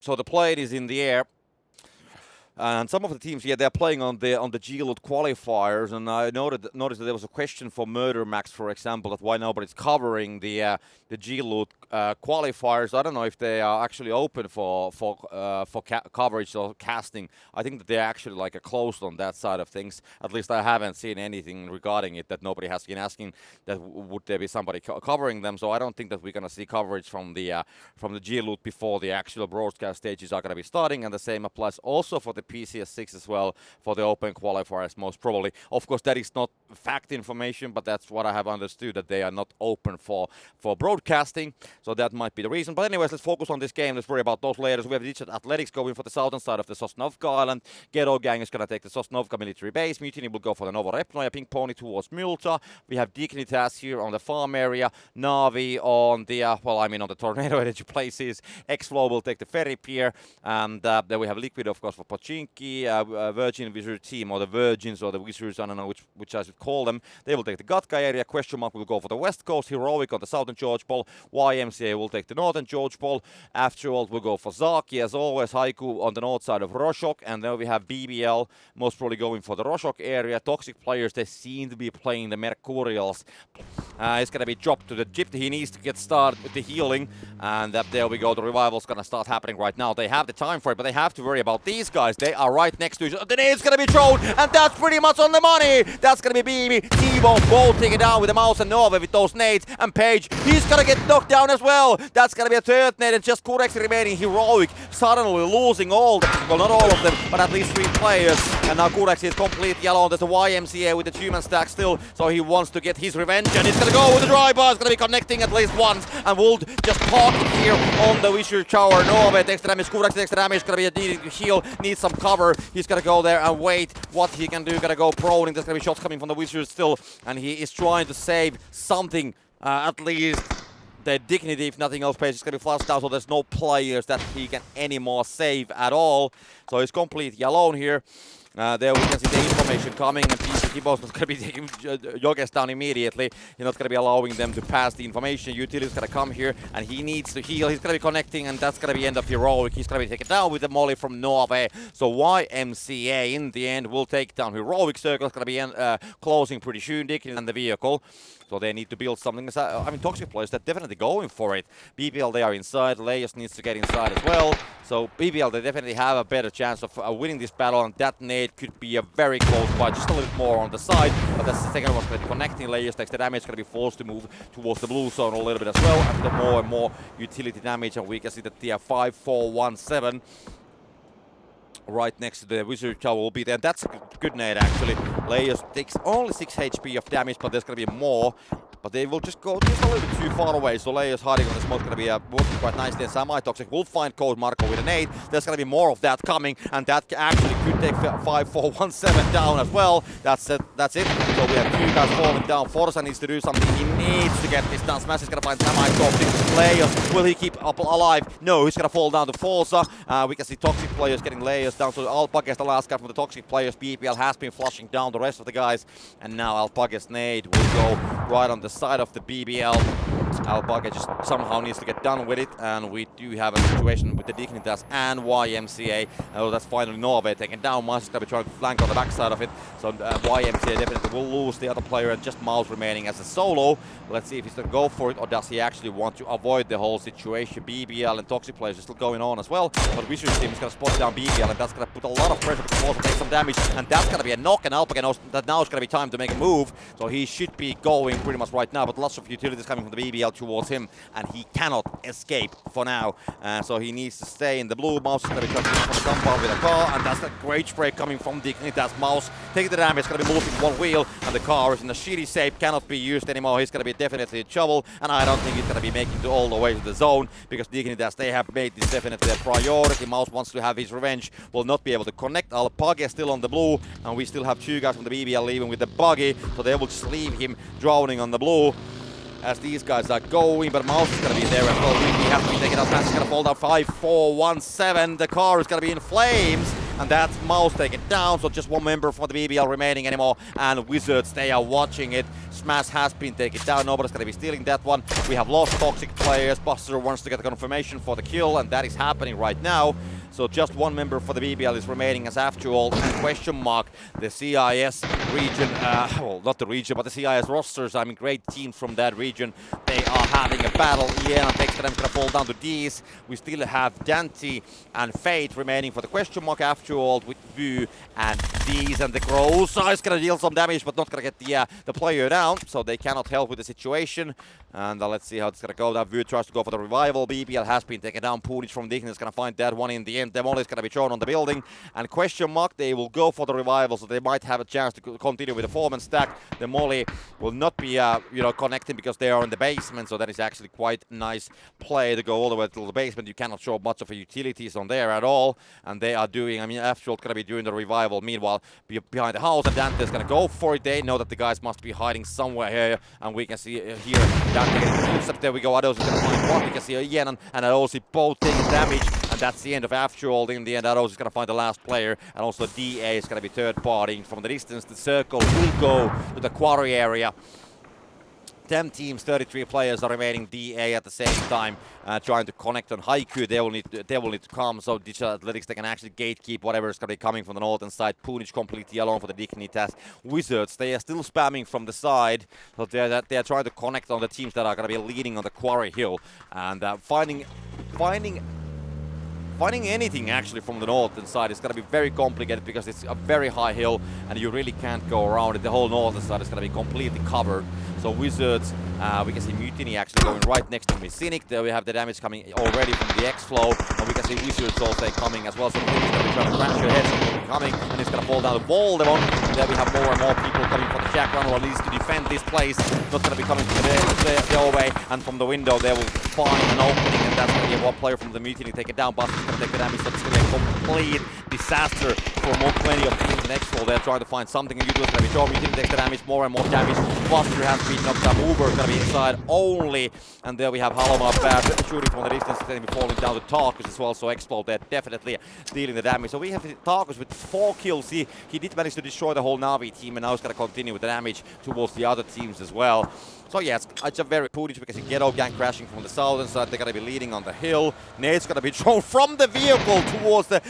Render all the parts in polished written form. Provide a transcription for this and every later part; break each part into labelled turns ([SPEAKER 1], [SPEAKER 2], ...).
[SPEAKER 1] So the plane is in the air. And some of the teams, yeah, they're playing on the G-Loot qualifiers, and I noticed that there was a question for Murder Max, for example, that why nobody's covering the G-Loot qualifiers. I don't know if they are actually open for coverage or casting. I think that they're actually like closed on that side of things. At least I haven't seen anything regarding it that nobody has been asking that would there be somebody covering them. So I don't think that we're gonna see coverage from the G-Loot before the actual broadcast stages are gonna be starting, and the same applies also for the PCS6 as well, for the open qualifiers most probably. Of course, that is not fact information, but that's what I have understood, that they are not open for broadcasting, so that might be the reason. But anyways, let's focus on this game. Let's worry about those later. We have Digital Athletics going for the southern side of the Sosnovka Island. Ghetto Gang is going to take the Sosnovka military base. Mutiny will go for the Novorepnoya. Pink Pony towards Multa. We have Dignitas here on the farm area. Navi on the, on the Tornado Energy places. X-Flow will take the ferry pier. And then we have Liquid, of course, for Pochinki. Virgin Wizard team, or the Virgins, or the Wizards, I don't know which I should call them. They will take the Gatka area. Question Mark will go for the West Coast. Heroic on the Southern George Ball. YMCA will take the Northern George Ball. After all, we'll go for Zaki, as always. Haiku on the north side of Roshok. And then we have BBL, most probably going for the Roshok area. Toxic players, they seem to be playing the Mercurials. It's going to be dropped to the Gypt. He needs to get started with the healing. And there we go. The revival's going to start happening right now. They have the time for it, but they have to worry about these guys. They are right next to each other. The nade's going to be thrown, and that's pretty much on the money. That's going to be BB. T-Bone both taking down with the mouse and Nova with those nades. And Page, he's going to get knocked down as well. That's going to be a third nade, and just Kurex remaining. Heroic suddenly losing all, well, not all of them, but at least 3 players. And now Kurex is completely alone. There's a YMCA with the human stack still, so he wants to get his revenge, and he's going to go with the dry bar. It's going to be connecting at least once, and Wold just park it here on the Wizard Tower. Nova takes the damage. Kurex takes the damage. Going to be a needing to heal, needs some cover. He's going to go there and wait what he can do. Going to go proning. There's going to be shots coming from the Wizards still, and he is trying to save something, at least the dignity, if nothing else. Page is going to be flushed down, so there's no players that he can anymore save at all. So he's completely alone here. There we can see the information coming, and Kibo's not going to be taking Yoges down immediately. He's not going to be allowing them to pass the information. Utility's going to come here, and he needs to heal. He's going to be connecting, and that's going to be end of Heroic. He's going to be taken down with the molly from Norway. So YMCA in the end will take down Heroic. Circle's going to be closing pretty soon. Dickens and the vehicle. So they need to build something. I mean, Toxic players, they're definitely going for it. BBL, they are inside. Leios needs to get inside as well. So BBL, they definitely have a better chance of winning this battle, and that nade could be a very close fight, just a little bit more on the side. But that's the second one's going to be connecting. Leios takes the damage, going to be forced to move towards the blue zone a little bit as well. After more and more utility damage, and we can see that the 5-4-1-7 right next to the Wizard Tower will be there. That's a good nade, actually. Leios takes only 6 HP of damage, but there's going to be more. But they will just go just a little bit too far away. So Leios hiding on the smoke going to be working quite nicely. And Semi-Toxic will find Code Marco with a nade. There's going to be more of that coming. And that actually could take 5-4-1-7 down as well. That's it. So we have 2 guys falling down. Forza needs to do something. He needs to get this down. Smash is going to find Semi-Toxic. Leios, will he keep up alive? No, he's going to fall down to Forza. We can see Toxic players getting Leios down. So Alpages, the last guy from the Toxic players. BPL has been flushing down the rest of the guys. And now Alpages' nade will go right on the side of the BBL. Alpaca just somehow needs to get done with it, and we do have a situation with the Dignitas and YMCA. Oh, that's finally Norway taken down. Mars is going to be trying to flank on the backside of it, so YMCA definitely will lose the other player, and just Mouse remaining as a solo. Let's see if he's going to go for it, or does he actually want to avoid the whole situation. BBL and Toxic players are still going on as well, but Wizards team is going to spot down BBL, and that's going to put a lot of pressure because also take some damage, and that's going to be a knock, and Alpaca knows that now it's going to be time to make a move, so he should be going pretty much right now, but lots of utilities coming from the BBL towards him, and he cannot escape for now. So he needs to stay in the blue. Mouse is going to be jumping from the compound with a car, and that's a great spray coming from Dignitas. Mouse taking the damage, going to be moving one wheel, and the car is in a shitty shape, cannot be used anymore. He's going to be definitely in trouble, and I don't think he's going to be making it all the way to the zone, because Dignitas, they have made this definitely a priority. Mouse wants to have his revenge, will not be able to connect. Alpaca is still on the blue, and we still have 2 guys from the BBL leaving with the buggy, so they will just leave him drowning on the blue as these guys are going, but Mouse is going to be there as well. He has to be taken out. Smash is going to fall down. 5-4-1-7. The car is going to be in flames, and that's Mouse taken down, so just one member for the BBL remaining anymore, and Wizards, they are watching it. Smash has been taken down, nobody's gonna be stealing that one. We have lost toxic players, Buster wants to get the confirmation for the kill, and that is happening right now. So just one member for the BBL is remaining as after all, and question mark, the CIS region, well, not the region, but the CIS rosters, I mean, great teams from that region, they are having a battle. Yeah, and Textram's gonna fall down to D's. We still have Dante and Fate remaining for the question mark after all, with Vu and D's, and the Gross is gonna deal some damage, but not gonna get the player down, so they cannot help with the situation. And let's see how it's gonna go. Now Vu tries to go for the revival. BBL has been taken down. Punich from Dignitas is gonna find that one in the end. Demoli is gonna be thrown on the building, and question mark, they will go for the revival, so they might have a chance to continue with the foreman stack. Demoli will not be connecting because they are in the basement, so that is actually quite nice play to go all the way to the basement. You cannot show much of a utilities on there at all, and they are doing, I mean, after all, gonna be doing the revival. Meanwhile, behind the house, and Dante is gonna go for it. They know that the guys must be hiding somewhere here, and we can see here Dante getting footsteps. There we go. Ados is gonna find one. We can see Yenan and Adosi both taking damage, and that's the end of after all. In the end, Ados is gonna find the last player, and also DA is gonna be third partying from the distance. The circle will go to the quarry area. 10 teams, 33 players are remaining. DA at the same time trying to connect on Haiku. They will need to come. So Digital Athletics, they can actually gatekeep whatever is going to be coming from the northern side. Punich completely alone for the Dignitas. Wizards, they are still spamming from the side. So they are trying to connect on the teams that are going to be leading on the quarry hill, and finding anything actually from the northern side is going to be very complicated because it's a very high hill and you really can't go around it. The whole northern side is going to be completely covered. So Wizards, we can see Mutiny actually going right next to Cynic. There we have the damage coming already from the X-Flow, and we can see Wizards also coming as well. So Cynic's going to be trying to crash your head, so coming, and it's going to fall down the wall. There we have more and more people coming for the Jack Run, or at least to defend this place. Not going to be coming to the doorway, and from the window they will find an opening, and that's going to be one player from the Mutiny take it down. Buster's going to take the damage, so it's going to be a complete disaster for plenty of teams in X-Flow. They're trying to find something, and Util's going to be short. Mutiny takes the damage, more and more damage. Buster has been knocked down. Uber is going to be inside only, and there we have Halomar shooting from the distance, then falling down to Tarkus as well. So X-Flow, they're definitely dealing the damage. So we have Tarkus with 4 kills. He did manage to destroy the whole Na'Vi team, and now he's going to continue with the damage towards the other teams as well. So yeah, it's a very Punich because the Ghetto Gang crashing from the southern side. They're going to be leading on the hill. Nade's going to be thrown from the vehicle towards the...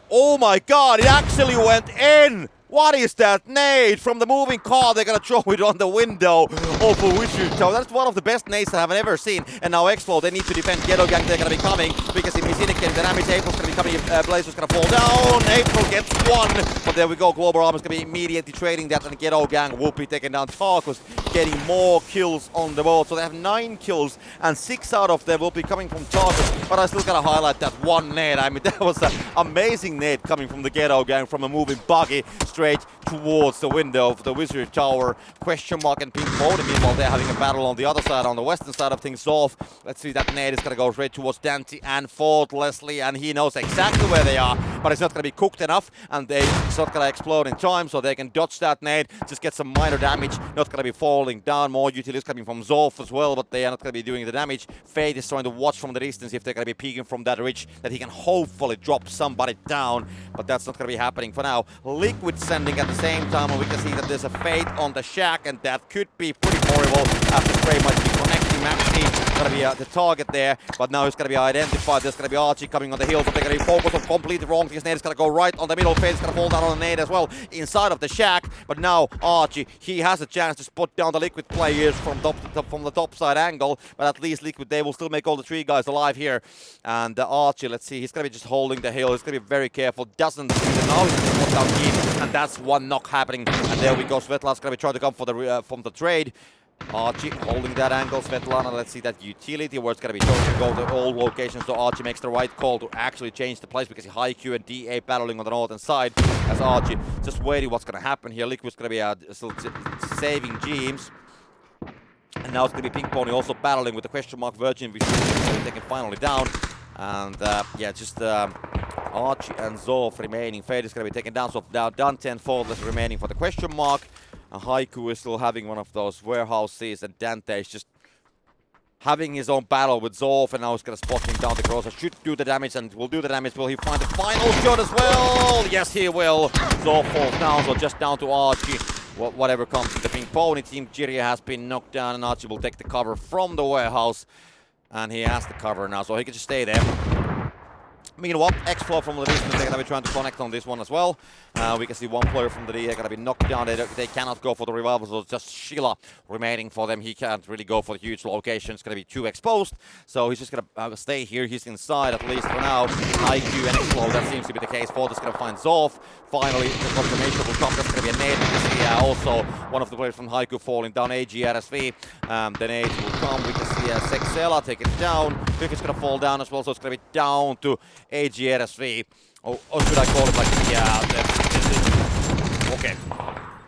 [SPEAKER 1] Oh my god, it actually went in! What is that nade? From the moving car, they're gonna throw it on the window of a Wizard Tower. That's one of the best nades I have ever seen. And now X-Flow, they need to defend Ghetto Gang. They're gonna be coming because if he's in again, the damage, April's gonna be coming. Blazer's gonna fall down. April gets one. But there we go. Global Armor's gonna be immediately trading that, and Ghetto Gang will be taking down Tarkus, getting more kills on the board. So they have 9 kills, and 6 out of them will be coming from Tarkus. But I still gotta highlight that one nade. I mean, that was an amazing nade coming from the Ghetto Gang from a moving buggy straight towards the window of the Wizard Tower. Question mark and Pink Mode. Meanwhile, they're having a battle on the other side, on the western side of things off. Let's see, that nade is going to go straight towards Dante and Ford Leslie, and he knows exactly where they are, but it's not going to be cooked enough, and it's not going to explode in time, so they can dodge that nade, just get some minor damage. Not going to be falling down. More utilities coming from Zolf as well, but they are not going to be doing the damage. Fade is trying to watch from the distance if they're going to be peeking from that ridge, that he can hopefully drop somebody down, but that's not going to be happening for now. Liquid sending at the same time, and we can see that there's a Fade on the Shack, and that could be pretty horrible after Spray might be connecting. mxey going to be the target there, but now he's going to be identified. There's going to be Archie coming on the hill, so they're going to be focused on completely wrong things. Nade is going to go right on the middle. Fade is going to fall down on the nade as well inside of the Shack, but now Archie, he has a chance to spot down the Liquid players from the top side angle, but at least Liquid, they will still make all the 3 guys alive here. And Archie, let's see, he's going to be just holding the hill. He's going to be very careful. Doesn't now he's going to spot down Keith, and that's one knock happening. And there we go. Svetlana's going to be trying to come for the from the trade. Archie holding that angle. Svetlana, let's see that utility where it's going to be trying to go to all locations. So Archie makes the right call to actually change the place because he Haiku and DA battling on the northern side. As Archie just waiting what's going to happen here. Liquid's going to be still saving Jeemzz. And now it's going to be Pink Pony also battling with the question mark Virgin, which they can finally down. And yeah, just Archie and Zolf remaining. Fade is going to be taken down. So now Dante and Fordless remaining for the question mark. And Haiku is still having one of those warehouses, and Dante is just having his own battle with Zolf, and now he's gonna spot him down the cross. Should do the damage, and will do the damage. Will he find the final shot as well? Yes, he will. Zolf falls down, so just down to Archie. Whatever comes with the Pink Pony team, Jirja has been knocked down, and Archie will take the cover from the warehouse. And he has the cover now, so he can just stay there. Meanwhile, X-Flow from the distance, they're going to be trying to connect on this one as well. We can see one player from the D, they're going to be knocked down. They cannot go for the revival, so it's just Sheila remaining for them. He can't really go for the huge location. It's going to be too exposed, so he's just going to stay here. He's inside, at least for now. IQ and X-Flow, that seems to be the case. Ford is going to find Zolf. Finally, the confirmation will come. That's going to be a nade. We can see also one of the players from Haiku falling down, AGRSV. The nade will come. We can see Sexela take it down. Biff is going to fall down as well, so it's going to be down to AGRSV. Or should I call it like, okay.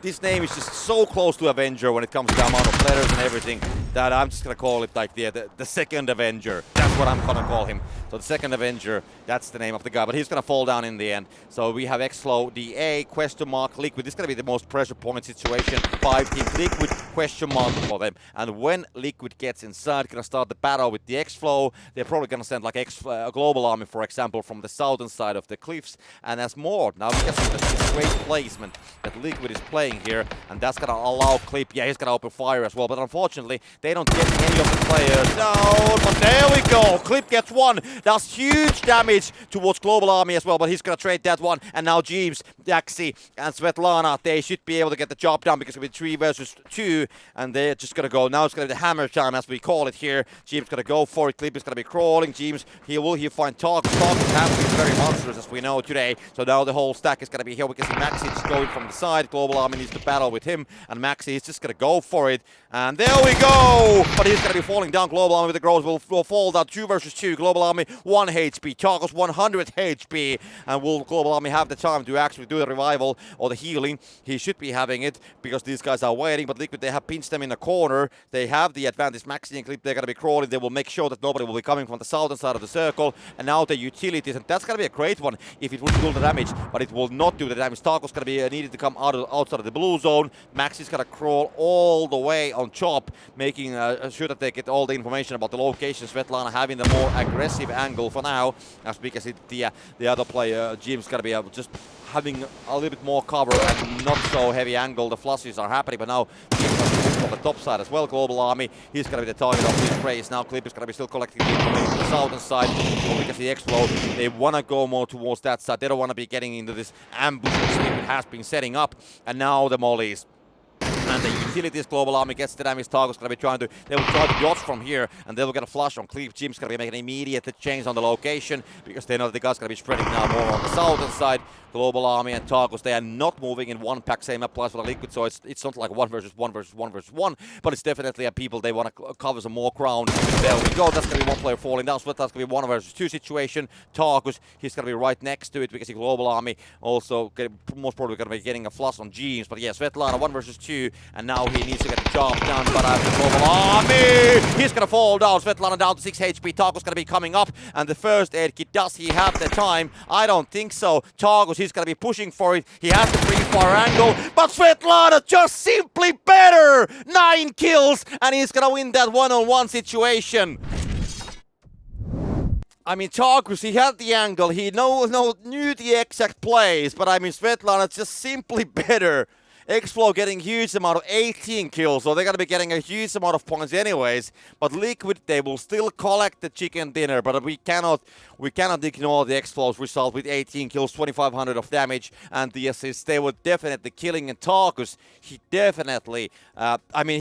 [SPEAKER 1] This name is just so close to Avenger when it comes to the amount of letters and everything that I'm just gonna call it like the second Avenger. That's what I'm gonna call him. So the second Avenger, that's the name of the guy, but he's gonna fall down in the end. So we have X-Flow, DA, question mark, Liquid. This is gonna be the most pressure point situation. 5 teams, Liquid, question mark for them. And when Liquid gets inside, gonna start the battle with the X-Flow. They're probably gonna send like a global army, for example, from the southern side of the cliffs. And there's more. Now we can see the great placement that Liquid is playing here, and that's gonna allow Clib. Yeah, he's gonna open fire as well, but unfortunately they don't get any of the players down. But there we go, Clib gets one. That's huge damage towards global army as well, but he's gonna trade that one. And now Jeemzz, Daxi, and Svetlana, they should be able to get the job done because it'll be 3 versus 2, and they're just gonna go. Now it's gonna be the hammer time, as we call it here. Jeemzz gonna go for it. Clib is gonna be crawling. Jeemzz, he'll find Tarkus. Tarkus has been very monstrous, as we know today. So now the whole stack is gonna be here. We can see mxey just going from the side. Global army needs to battle with him, and mxey is just gonna go for it. And there we go! But he's gonna be falling down. Global army with the growth will fall down. 2 versus 2. Global army 1 HP. Tarkus 100 HP. And will global army have the time to actually do the revival or the healing? He should be having it because these guys are waiting. But Liquid, they have pinched them in the corner. They have the advantage. mxey and Clib, they're gonna be crawling. They will make sure that nobody will be coming from the southern side of the circle. And now the utilities, and that's gonna be a great one if it would do the damage, but it will not do the damage. Tarkus gonna be needed to come outside of the blue zone. mxey's gonna crawl all the way on top, making sure that they get all the information about the location. Svetlana having the more aggressive angle for now, as we can see the other player, Jeemzz, gonna be just having a little bit more cover and not so heavy angle. The flushes are happening, but now Jeemzz on the top side as well. Global army, he's gonna be the target of this race. Now Clib is gonna be still collecting the information on the southern side. So we can see X-Flow, they wanna go more towards that side. They don't wanna be getting into this ambush that Liquid has been setting up. And now the mollies. And the utilities, global army gets the damage. Targus gonna be they will try to dodge from here, and they will get a flash on Clib. Jeemzz gonna be making an immediate change on the location because they know that the guys gonna be spreading now more on the southern side. Global army and Targus, they are not moving in one pack. Same applies for the Liquid, so it's not like 1 versus 1 versus 1 versus 1, but it's definitely a people they want to cover some more ground. There we go. That's gonna be one player falling down. So that's gonna be 1 versus 2 situation. Targus, he's gonna be right next to it. We can see global army also most probably gonna be getting a flush on Jeemzz, but yeah, Svetlana 1 versus 2, and now he needs to get the job done. But the global army, he's gonna fall down. Svetlana down to 6 HP. Targus gonna be coming up, and the first aid kit, does he have the time? I don't think so. Targus, he's gonna be pushing for it. He has the free fire angle, but Svetlana just simply better. 9 kills, and he's gonna win that one-on-one situation. I mean, Tarkus, he had the angle. He knew the exact plays, but I mean, Svetlana just simply better. X-Flow getting huge amount of 18 kills, so they're going to be getting a huge amount of points anyways. But Liquid, they will still collect the chicken dinner, but we cannot ignore the X-Flow's result with 18 kills, 2,500 of damage, and the assists. They were definitely killing, and Tarkus, he definitely, I mean,